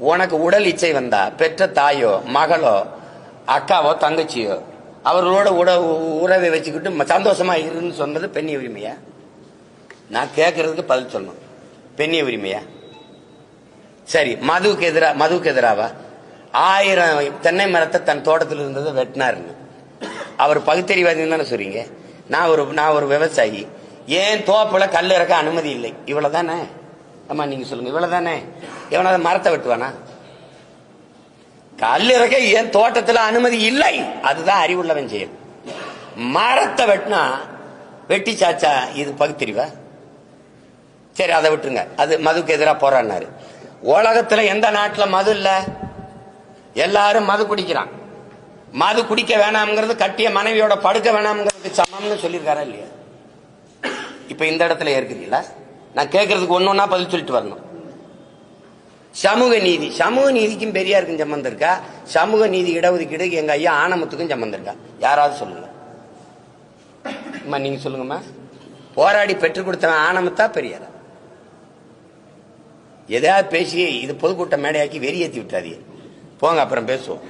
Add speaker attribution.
Speaker 1: உனக்கு உடல் இச்சை வந்தா பெற்ற தாயோ மகளோ அக்காவோ தங்கச்சியோ அவர்களோட உறவை வச்சுக்கிட்டு சந்தோஷமா இருன்னு சொன்னது பெண்ணிய உரிமையா? நான் கேட்கறதுக்கு பதில் சொல்லணும். பெண்ணிய உரிமையா? சரி, மதுவுக்கு எதிராவா? 1000 தென்னை மரத்தை தன் தோட்டத்தில் இருந்ததை வெட்டினாருன்னு அவர் பகுத்தறிவாதி தானே சொல்றீங்க? நான் ஒரு விவசாயி, ஏன் தோப்புல கல் இறக்க அனுமதி இல்லை, இவ்வளவுதானே? ஆமா, நீங்க சொல்லுங்க, இவ்வளவுதானே? எவனாவது மரத்தை வெட்டுவானா? கல் இறக்க ஏன் தோட்டத்தில் அனுமதி இல்லை, அதுதான் அறிவுள்ளவன் செயல். மரத்தை வெட்டினா வெட்டி சாச்சா இது பகுத்தறிவா? சரி, அதை விட்டுருங்க. அது மதுக்கு எதிராக போராடினாரு. உலகத்துல எந்த நாட்டில் மது இல்ல? எல்லாரும் மது குடிக்கிறான். மது குடிக்க வேணாம்ங்கிறது கட்டிய மனைவியோட படுக்க வேணாம்ங்கிறதுக்கு சமம்னு சொல்லியிருக்காரா இல்லையா? இப்ப இந்த இடத்துல ஏற்கிறீங்களா? நான் கேட்கறதுக்கு ஒன்னொன்னா பதில் சொல்லிட்டு வரணும். சமூக நீதிக்கும் பெரியாருக்கும் சம்பந்தம் இருக்கா? சமூக நீதி இடஒதுக்கீடு எங்க ஐயா ஆனமுத்துக்கும் சம்பந்தம் இருக்கா? யாராவது சொல்லுங்க. நீங்க சொல்லுங்கம்மா. போராடி பெற்றுக் கொடுத்தவன் ஆனமுத்தா பெரியாரா? எதையாவது பேசி இது பொதுக்கூட்ட மேடையாக்கி வெறியேற்றி விட்டாதீங்க. போங்க, அப்புறம் பேசுவோம்.